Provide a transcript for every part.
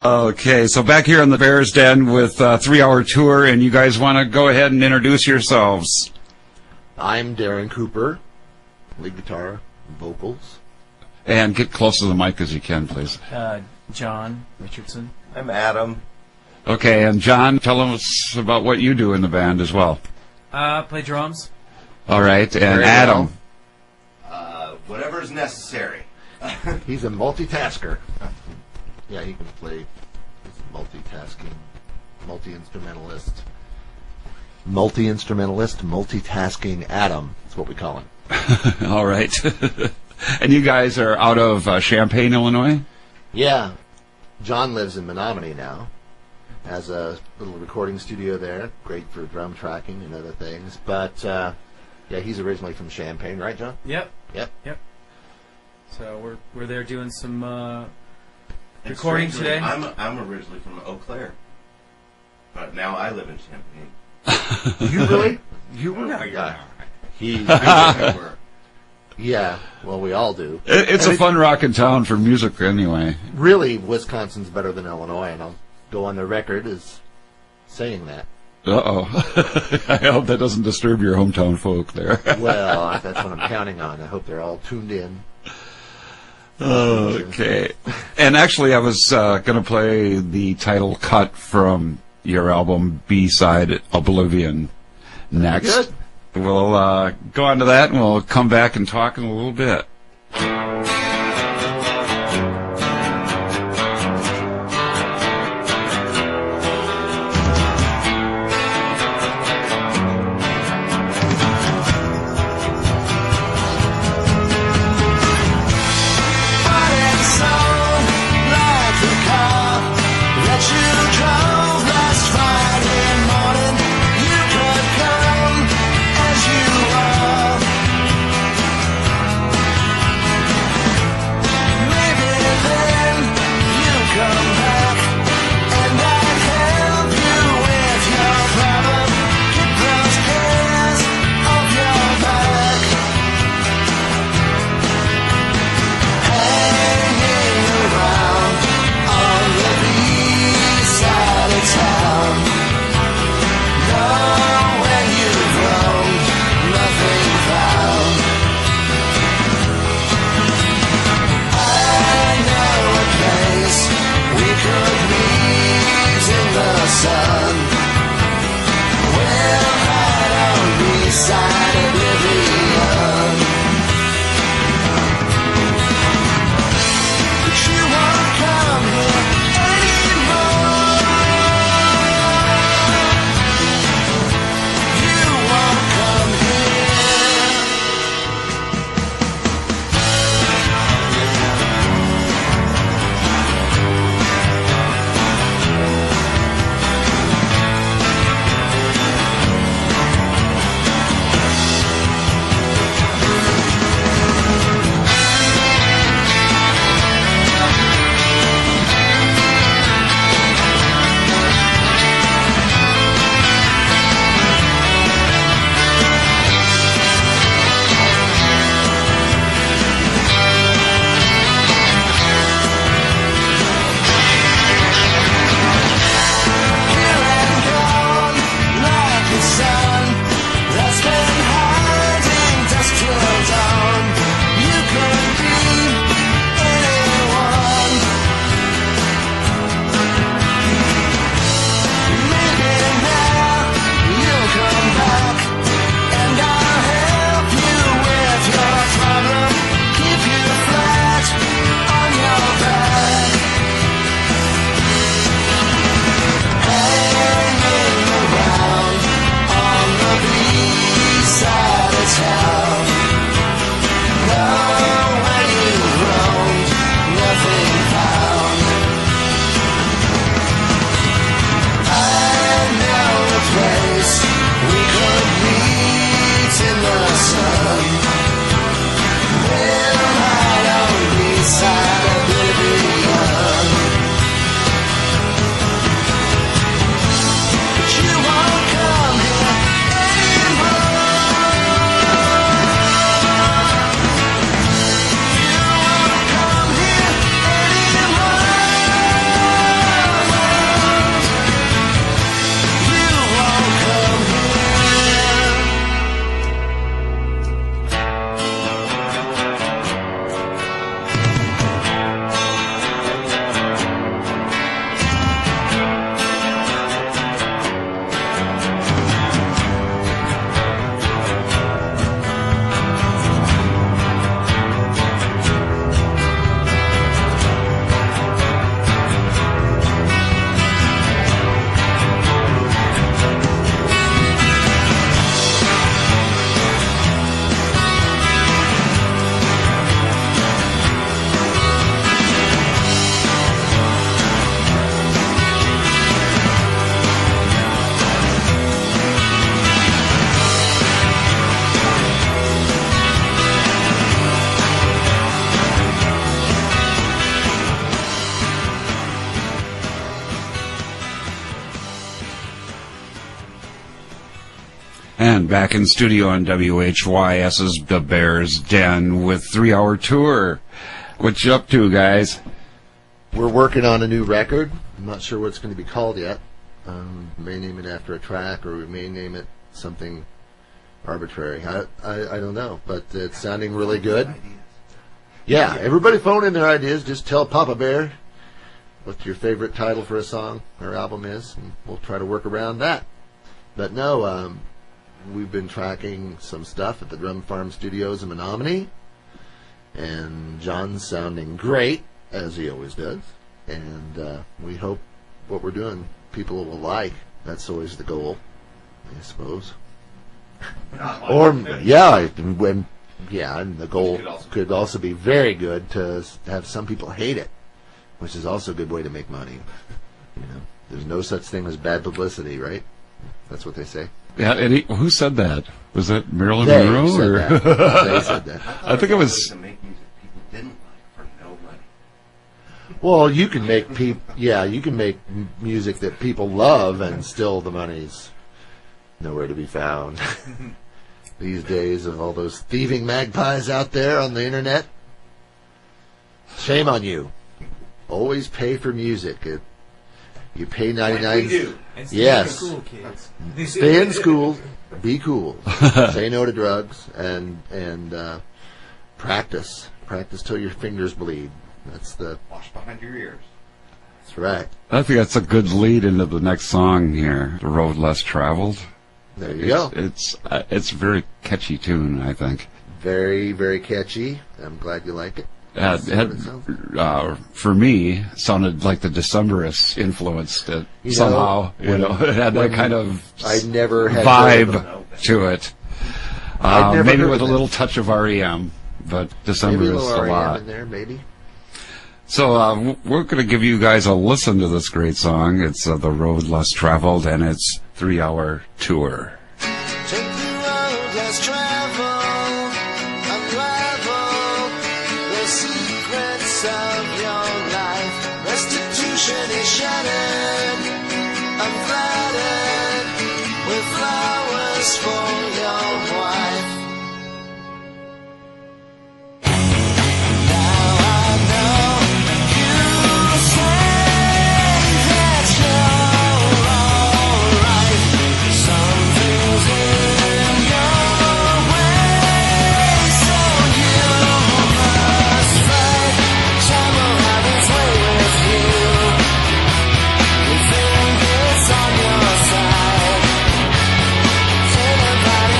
Okay, so back here on the Bears Den with a 3-hour tour, and you guys want to go ahead and introduce yourselves. I'm Darren Cooper, lead guitar, vocals. And get close to the mic as you can, please. John Richardson. I'm Adam. Okay, and John, tell us about what you do in the band as well. Play drums. All right, and Very Adam. Whatever is necessary. He's a multitasker. Yeah, he can play. He's a multitasking, multi-instrumentalist. Multitasking Adam. That's what we call him. All right. And you guys are out of Champaign, Illinois? Yeah. John lives in Menominee now. Has a little recording studio there. Great for drum tracking and other things. But, yeah, he's originally from Champaign, right, John? Yep. Yep. So we're there doing some recording today. I'm originally from Eau Claire, but now I live in Champaign. You really? You were? No, you're He. Yeah. Well, we all do. It's a fun rockin' town for music anyway. Really, Wisconsin's better than Illinois, and I'll go on the record as saying that. Uh-oh. I hope that doesn't disturb your hometown folk there. Well, that's what I'm counting on. I hope they're all tuned in. Okay. And actually, I was going to play the title cut from your album, B-Side Oblivion, next. Good. We'll go on to that, and we'll come back and talk in a little bit. And back in studio on WHYS's The Bear's Den with 3-hour tour. What you up to, guys? We're working on a new record. I'm not sure what it's going to be called yet. May name it after a track, or we may name it something arbitrary. I don't know, but it's sounding really good. Yeah, everybody phone in their ideas. Just tell Papa Bear what your favorite title for a song or album is, and we'll try to work around that. But no, we've been tracking some stuff at the Drum Farm Studios in Menominee, and John's sounding great, as he always does. And we hope what we're doing people will like. That's always the goal, I suppose. Or and the goal could also be very good to have some people hate it, which is also a good way to make money. You know, there's no such thing as bad publicity, right? That's what they say. Yeah, and who said that? Was that Marilyn They Monroe? said Or? that. They said that. I think it was. To make music people didn't like for no money. Well, you can make you can make music that people love, and still the money's nowhere to be found. These days, of all those thieving magpies out there on the internet, shame on you. Always pay for music. You pay 99. Like we do. Yes. Cool kids. Stay in school. Be cool. Say no to drugs, and practice. Practice till your fingers bleed. That's Wash behind your ears. That's right. I think that's a good lead into the next song here, "The Road Less Traveled." There you go. It's a very catchy tune, I think. Very, very catchy. I'm glad you like it. For me, sounded like the Decemberists influenced it somehow. It had that kind of I never had heard of them. vibe to it. I'd never Maybe heard with a of little touch of REM, but Maybe a Decemberists little a lot. in there, maybe. So we're going to give you guys a listen to this great song. It's "The Road Less Traveled," and it's 3-hour tour. Take the road less traveled, unravel the secrets of your life. Restitution is shattered, unflattered, with flowers for your wife. Now I know you say that you're alright. Something's in your way, so you must fight. Time will have its way with you. You think it's on your side. Anybody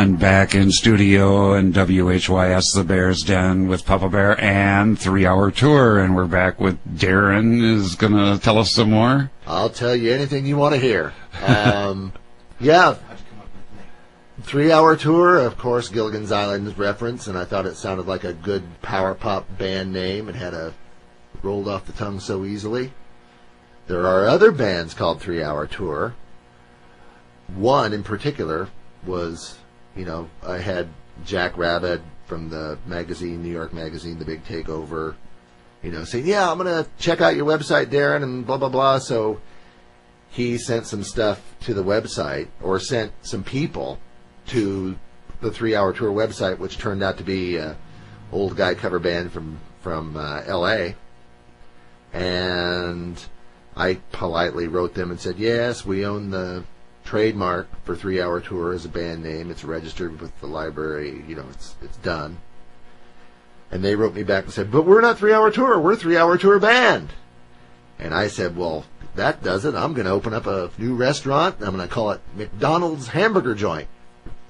And back in studio in WHYS, the Bear's Den with Papa Bear and 3-Hour Tour. And we're back with Darren is going to tell us some more. I'll tell you anything you want to hear. Yeah, How'd you come up with the name? 3-Hour Tour, of course, Gilligan's Island reference, and I thought it sounded like a good power pop band name. It had a rolled off the tongue so easily. There are other bands called 3-Hour Tour. One in particular was, I had Jack Rabbit from the magazine, New York Magazine, The Big Takeover, saying, yeah, I'm going to check out your website, Darren, and blah, blah, blah. So he sent some stuff to the website, or sent some people to the 3-Hour Tour website, which turned out to be an old guy cover band from L.A., and I politely wrote them and said, yes, we own the trademark for 3-Hour Tour as a band name. It's registered with the library. It's done. And they wrote me back and said, but we're not 3-Hour Tour. We're 3-Hour Tour Band. And I said, well, that does it. I'm going to open up a new restaurant. I'm going to call it McDonald's Hamburger Joint.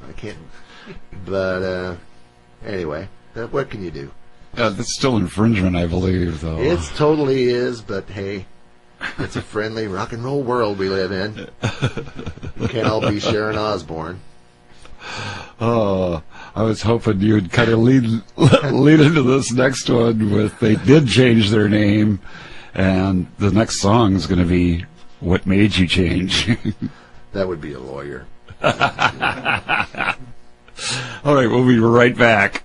I can't. But anyway, what can you do? That's still infringement, I believe, though. It totally is, but hey, it's a friendly rock and roll world we live in. We can't all be Sharon Osbourne. Oh, I was hoping you'd kind of lead into this next one with they did change their name, and the next song is going to be What Made You Change? That would be a lawyer. All right, we'll be right back.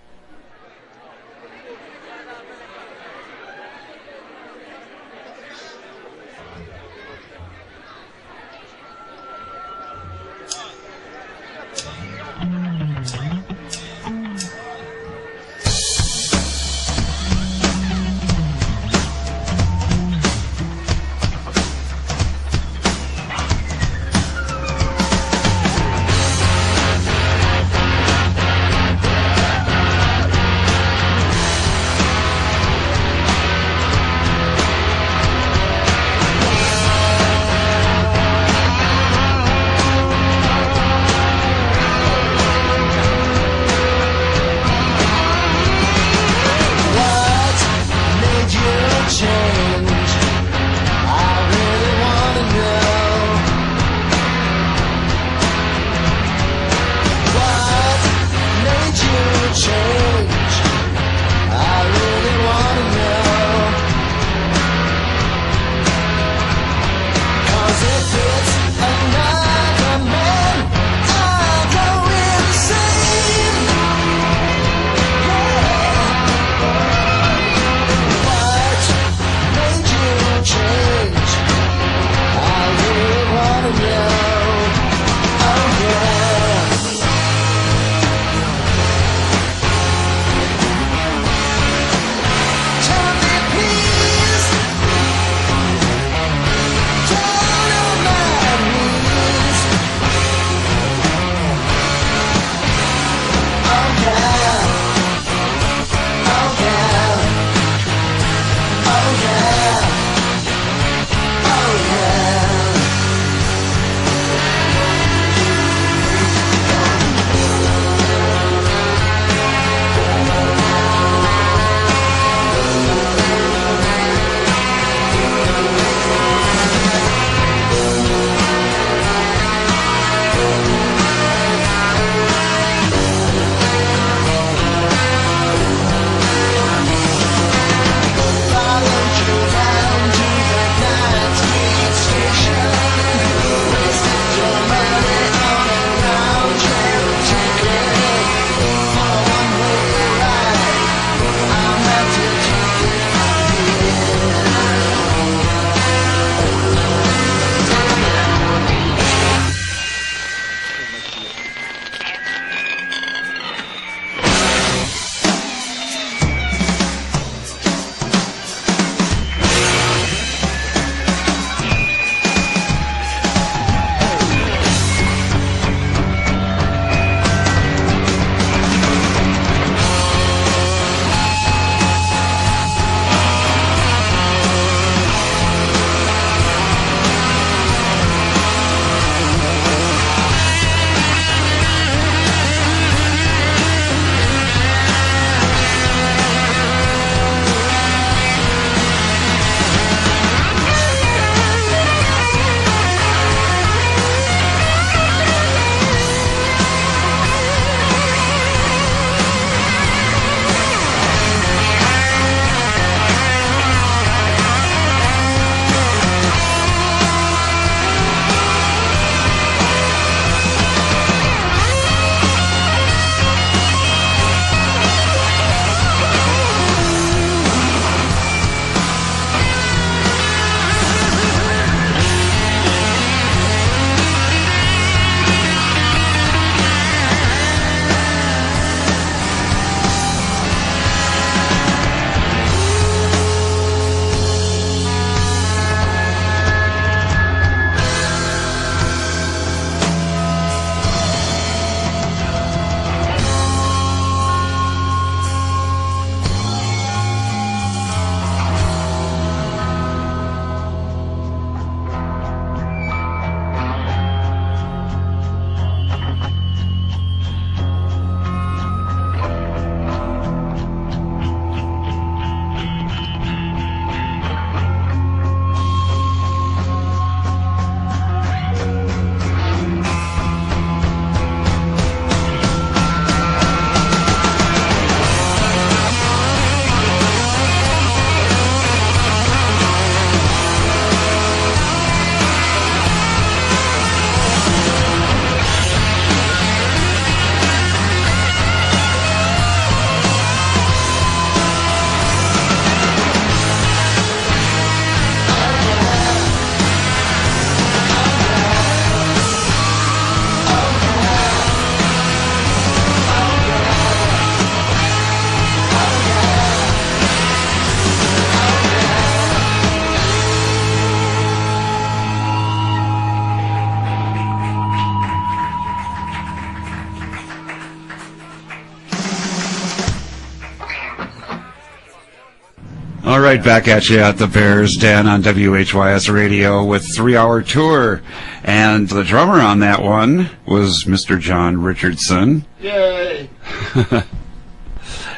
right, back at you at the Bears Den on WHYS Radio with 3-hour tour. And the drummer on that one was Mr. John Richardson. Yay!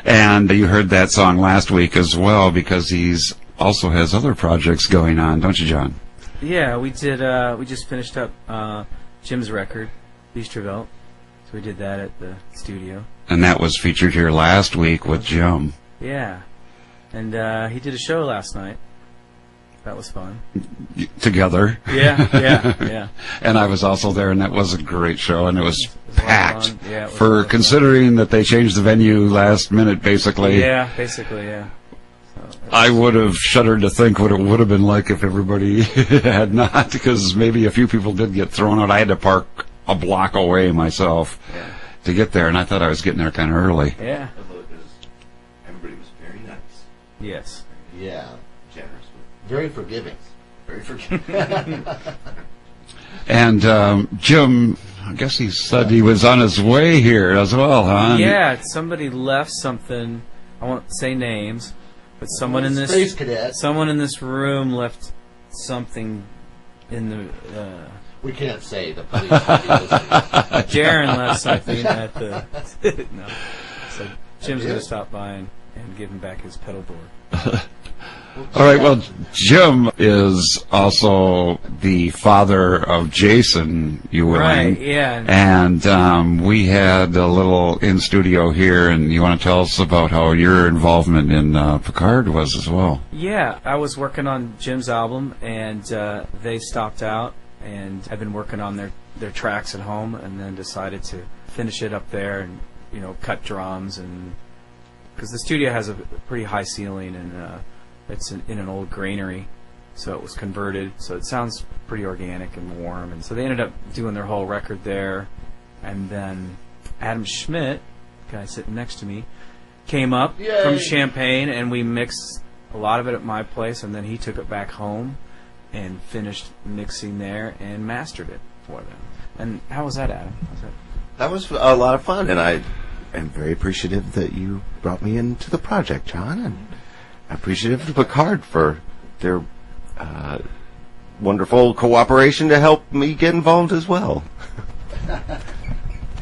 And you heard that song last week as well because he's also has other projects going on, don't you, John? Yeah, we did. We just finished up Jim's record, Bistrovelt. So we did that at the studio. And that was featured here last week with Jim. Yeah. And he did a show last night. That was fun. Together. Yeah. And I was also there, and that was a great show, and it was It was a lot of packed. fun. Yeah, it was a lot For of fun. considering that they changed the venue last minute, basically. Yeah, basically, yeah. So I would have shuddered to think what it would have been like if everybody had not, because maybe a few people did get thrown out. I had to park a block away myself to get there, and I thought I was getting there kind of early. Yeah. Everybody was very nice, Yes. Yeah. generous. Very forgiving. Very forgiving. And Jim, I guess he said he was on his way here as well, huh? Yeah, somebody left something. I won't say names, but someone in Space this cadet. someone in this room left something in the. We can't say the police. will be listening. Darren left something at the. No, so Jim's gonna stop by and give him back his pedal board. All right, well, Jim is also the father of Jason Ewing. Right. Yeah. And we had a little in studio here, and you want to tell us about how your involvement in Picard was as well? Yeah, I was working on Jim's album, and they stopped out, and I've been working on their tracks at home, and then decided to finish it up there, and cut drums, and because the studio has a pretty high ceiling, and it's in an old granary, so it was converted, so it sounds pretty organic and warm, and so they ended up doing their whole record there, and then Adam Schmidt, guy sitting next to me, came up Yay. from Champaign, and we mixed a lot of it at my place, and then he took it back home and finished mixing there and mastered it for them. And how was that, Adam? That was a lot of fun, and I am very appreciative that you brought me into the project, John, and appreciative to Picard for their wonderful cooperation to help me get involved as well.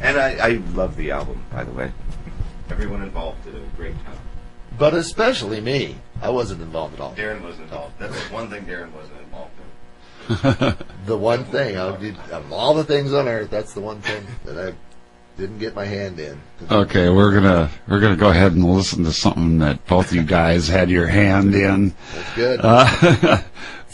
And I love the album, by the way. Everyone involved did a great job. But especially me. I wasn't involved at all. Darren wasn't involved. That's the one thing Darren wasn't involved in. The one thing, of all the things on earth, that's the one thing that I didn't get my hand in. Okay, we're gonna go ahead and listen to something that both of you guys had your hand in. That's good.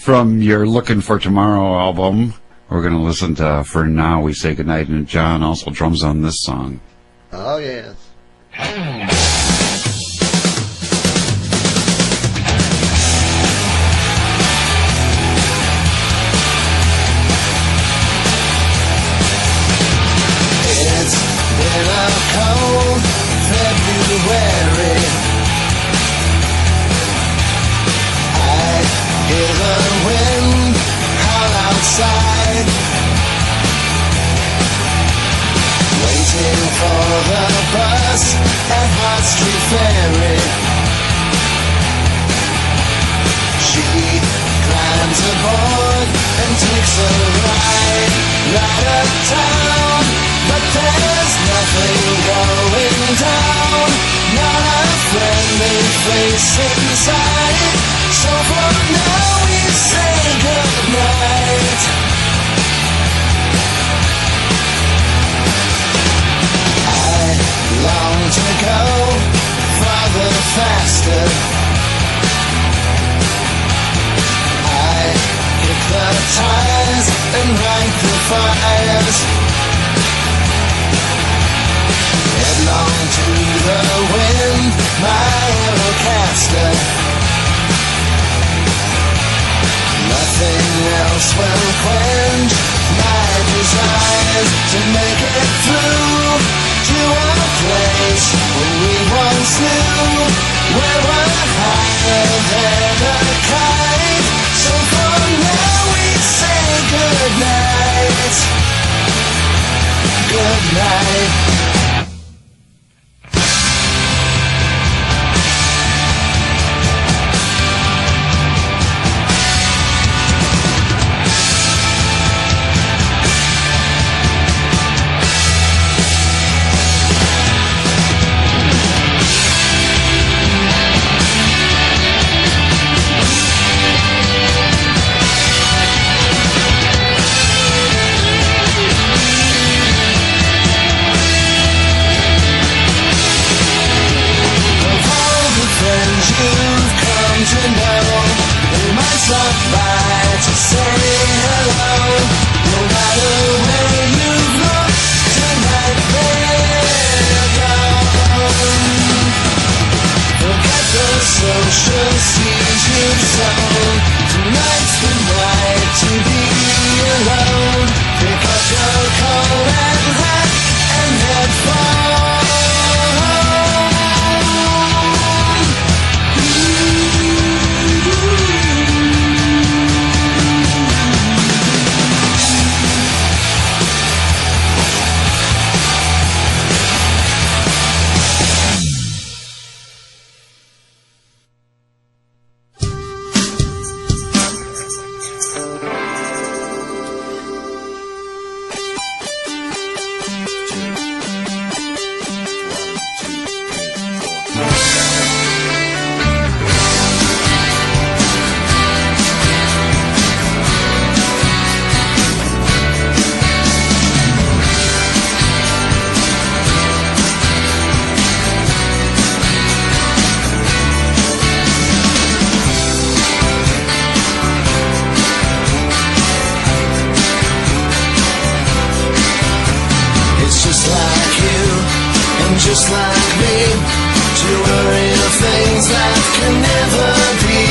From your Looking for Tomorrow album. We're gonna listen to For Now We Say Goodnight, and John also drums on this song. Oh, yes. It's been a cold February. I hear the wind howl outside, waiting for the bus at me to worry of things that can never be.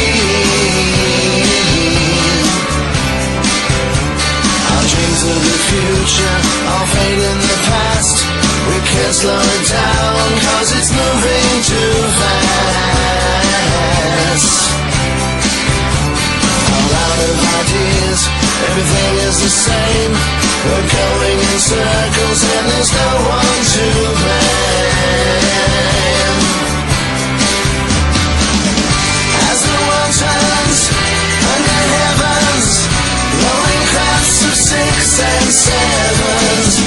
Our dreams of the future all fade in the past. We can't slow it down cause it's moving too fast. All out of ideas, everything is the same. We're going in circles and there's no one to blame. As the world turns under heavens, rolling crowds of 6 and 7s.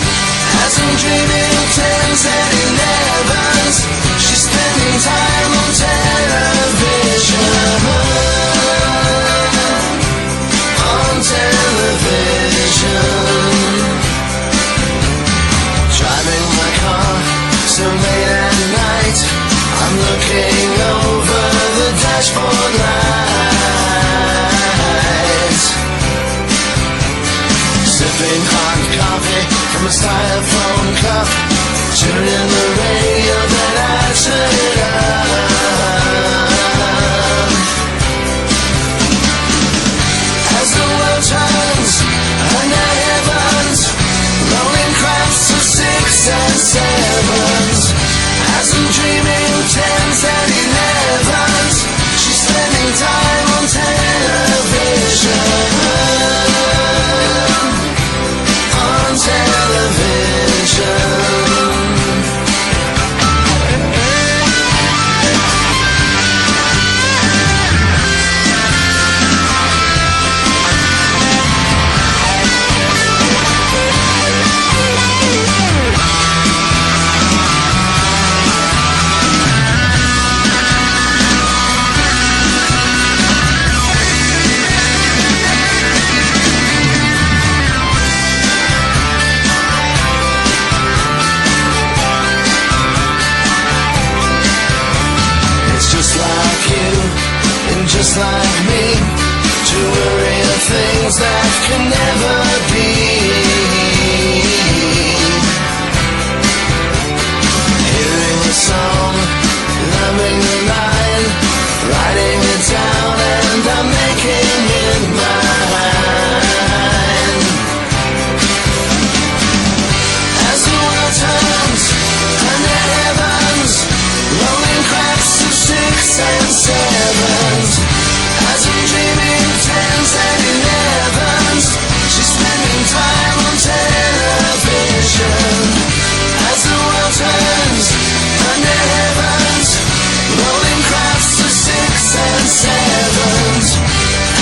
As I'm dreaming 10s and 11s, she's spending time on television. On television. Driving my car so late at night, I'm looking over the dashboard light. Sipping hot coffee from a styrofoam cup, tuning the radio, then I turn it up. As the world turns under heavens, rolling crowds of 6 and 7s. As I'm dreaming 10s and 11s, she's spending time on television. On television. Just like me, to worry of things that can never be. Hearing the song, loving the line, writing it down and I'm making it mine. As the world turns under heavens, rolling cracks of 6 and 7s. As I'm dreaming 10s and 11s, she's spending time on television. As the world turns under heavens, rolling crafts of 6 and 7s.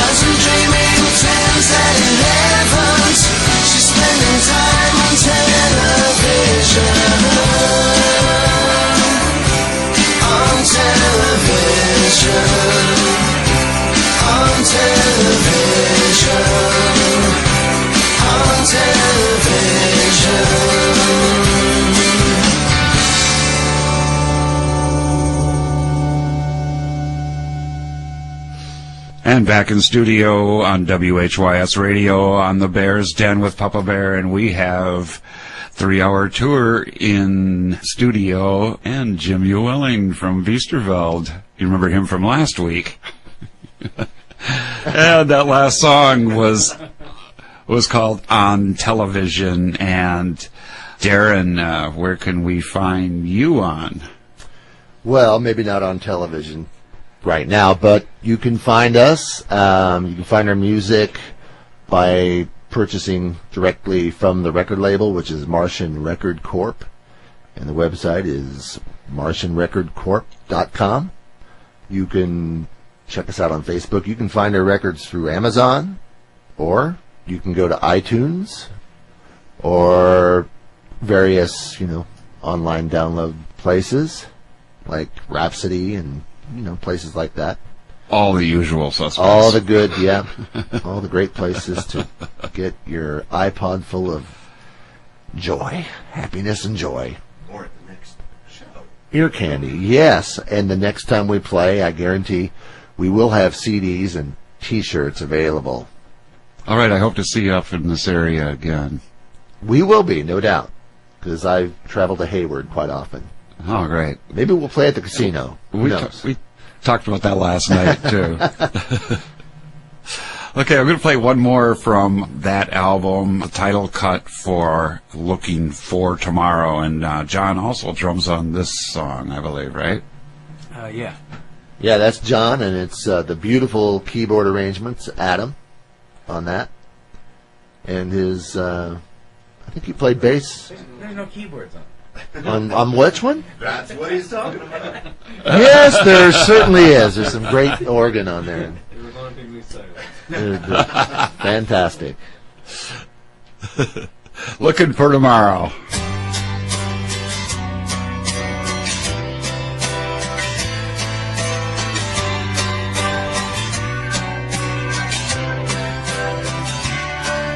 As I'm dreaming 10s and 11s, she's spending time on television. On television. On television. On television. And back in studio on WHYS Radio on the Bear's Den with Papa Bear, and we have 3-hour tour in studio and Jim Ewelling from Westerveld. You remember him from last week. And that last song was called On Television. And Darren, where can we find you on? Well, maybe not on television right now, but you can find us. You can find our music by purchasing directly from the record label, which is Martian Record Corp. And the website is martianrecordcorp.com. You can check us out on Facebook. You can find our records through Amazon, or you can go to iTunes, or various, online download places like Rhapsody and, places like that. All the usual suspects. All the good, yeah. All the great places to get your iPod full of joy, happiness, and joy. Or at the next show. Ear candy, yes. And the next time we play, I guarantee we will have CDs and T-shirts available. All right, I hope to see you up in this area again. We will be, no doubt, because I've traveled to Hayward quite often. Oh, great. Maybe we'll play at the casino. Who knows? We talked about that last night, too. Okay, I'm going to play one more from that album, the title cut for Looking for Tomorrow. And John also drums on this song, I believe, right? Yeah. Yeah, that's John, and it's the beautiful keyboard arrangements, Adam, on that. And his, I think he played bass. There's no keyboards on. On which one? That's what he's talking about. Yes, there certainly is. There's some great organ on there. Fantastic. Looking for Tomorrow.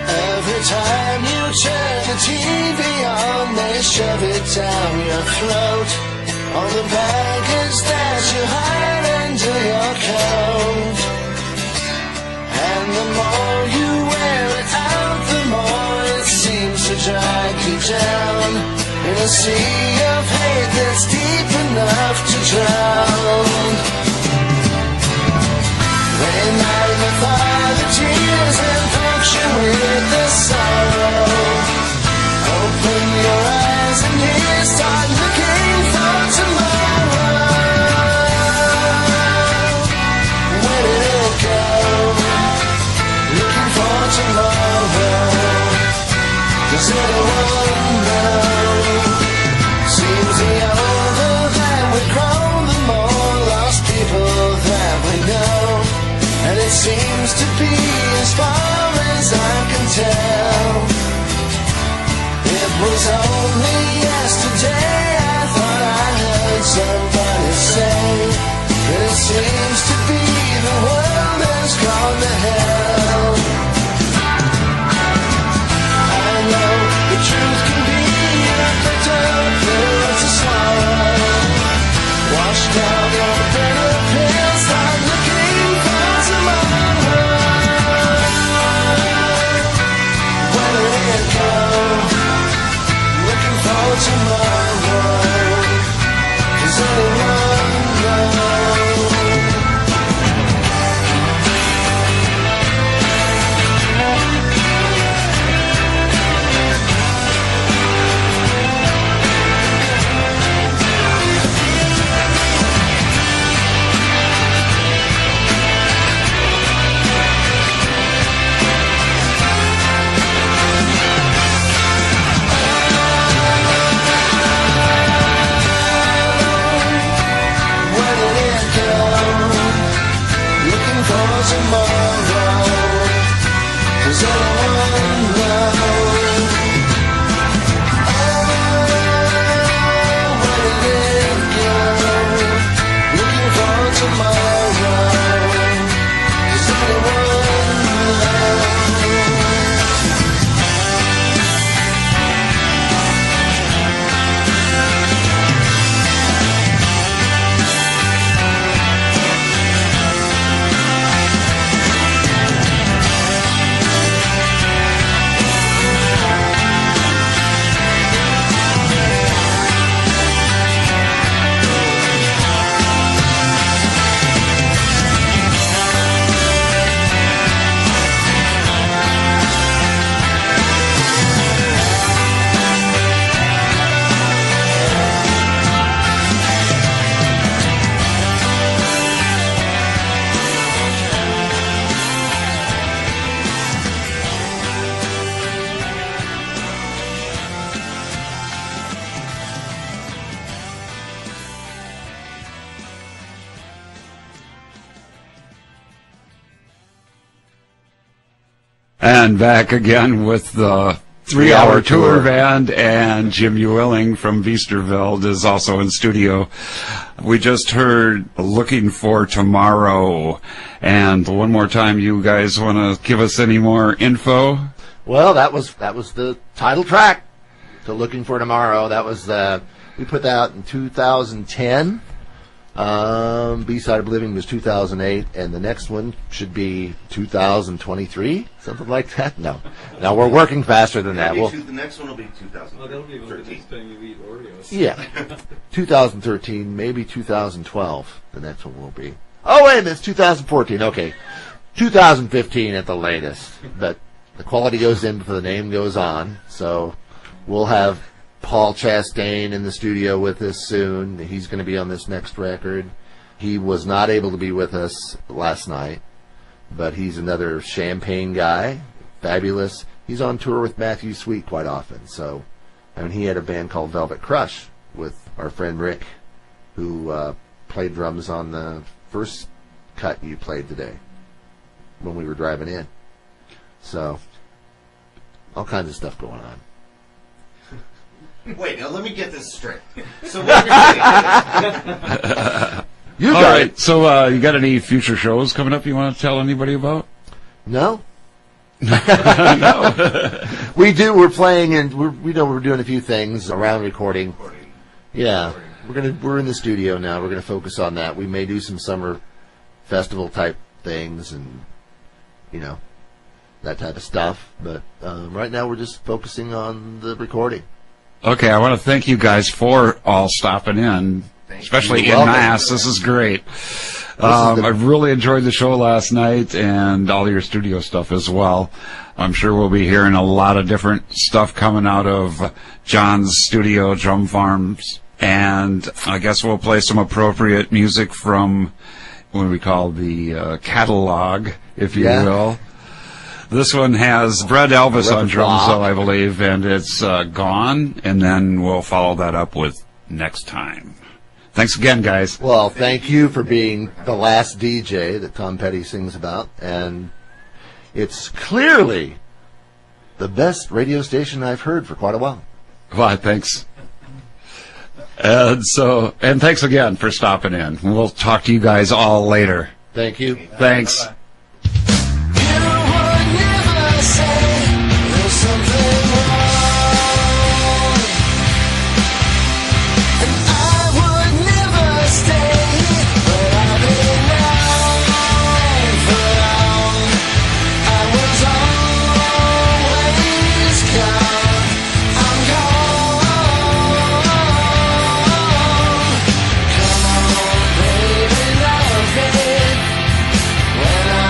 Every time you turn the TV on, they shove it down your throat. All the baggage that you hide under your coat. And the more you wear it out, the more it seems to drag you down in a sea of hate that's deep enough to drown. They magnify the tears and function with the sorrow. Open your eyes and here start looking for tomorrow. Where did it go? Looking for tomorrow. Does anyone know? Seems the older that we grow, the more lost people that we know. And it seems to be as far as I can tell. It was only yesterday I thought I heard somebody say that it seems to be the world has gone to hell. I know the truth can be a bitter pill to swallow. Wash down your bitter pills, start looking for tomorrow. Where did it go? Looking for tomorrow. Does anyone know? Where did it go? Looking for tomorrow. Does anyone know? Where did it go? Looking for tomorrow. Does anyone know? And back again with the 3-hour tour band, and Jim Ewilling from Beasterville is also in studio. We just heard Looking for Tomorrow. And one more time, you guys want to give us any more info? Well, that was the title track to Looking for Tomorrow. That was we put that out in 2010. B-Side Oblivion was 2008, and the next one should be 2023, something like that. No, we're working faster than that. The next one will be 2013. Oh, that'll be when the next time you eat Oreos. Yeah, 2013, maybe 2012. The next one will be. Oh wait a minute, it's 2014. Okay, 2015 at the latest. But the quality goes in before the name goes on. So we'll have Paul Chastain in the studio with us soon. He's going to be on this next record. He was not able to be with us last night, but he's another Champagne guy, fabulous. He's on tour with Matthew Sweet quite often. So, I mean, he had a band called Velvet Crush with our friend Rick, who played drums on the first cut you played today when we were driving in. So, all kinds of stuff going on. Wait, now let me get this straight. So what you're saying You All got right. it. So, you got any future shows coming up you want to tell anybody about? No? We do. We're playing, and we're doing a few things around recording. Yeah, we're in the studio now. We're gonna focus on that. We may do some summer festival type things, and that type of stuff. But right now, we're just focusing on the recording. Okay, I want to thank you guys for all stopping in, especially You're in welcome. mass. This is great. I really enjoyed the show last night and all your studio stuff as well. I'm sure we'll be hearing a lot of different stuff coming out of John's studio, Drum Farms, and I guess we'll play some appropriate music from what we call the catalog, if you Yeah. will. This one has Brad Elvis on drums, Repertoire. though, I believe, and it's Gone, and then we'll follow that up with Next Time. Thanks again, guys. Well, thank you for being the last DJ that Tom Petty sings about, and it's clearly the best radio station I've heard for quite a while. Well, thanks. And thanks again for stopping in. We'll talk to you guys all later. Thank you. Thanks. You would never say there's something wrong, and I would never stay, but I've been wrong for long. I was always gone. I'm gone. Come on, baby, love me when I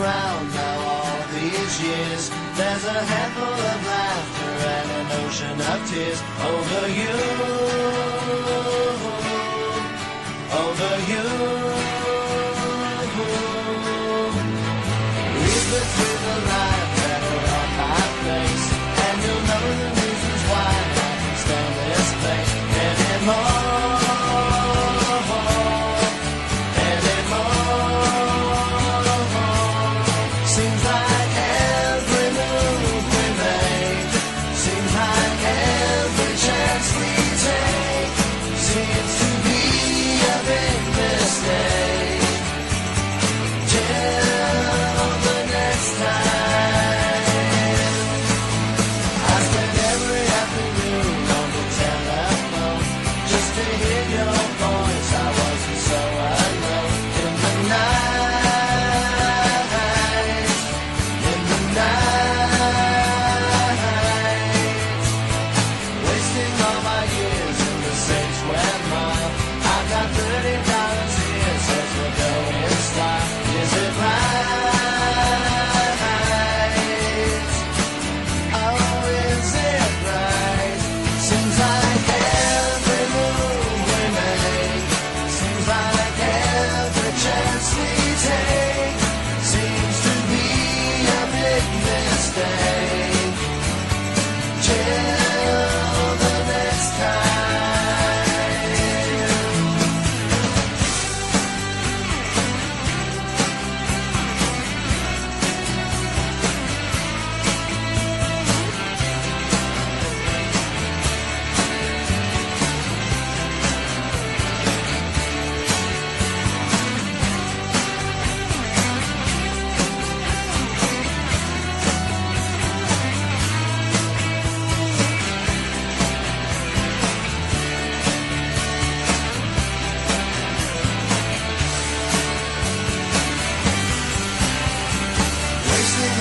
around now all these years. There's a handful of laughter and an ocean of tears over you, over you. Read between the lines that are on my face, and you'll know the reasons why I can stand this pain anymore. Seems like every move we make, seems like every chance we take, seems to be a big mistake. Till the next time, I spend every afternoon on the telephone just to hear your voice. I wasn't so alone in the night.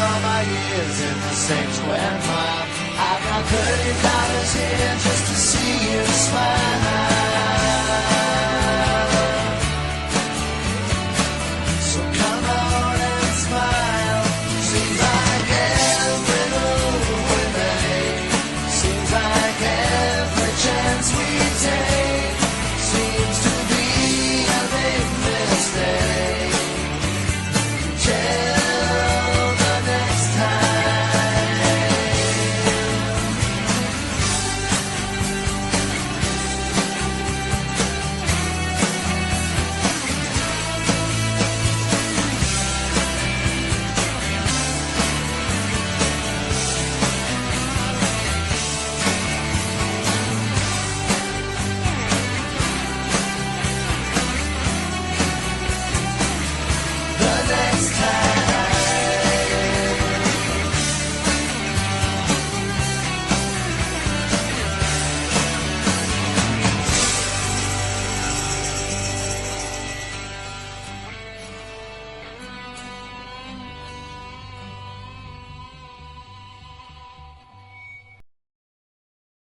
All my years in the same square mile. I've got $30 here just to see you smile.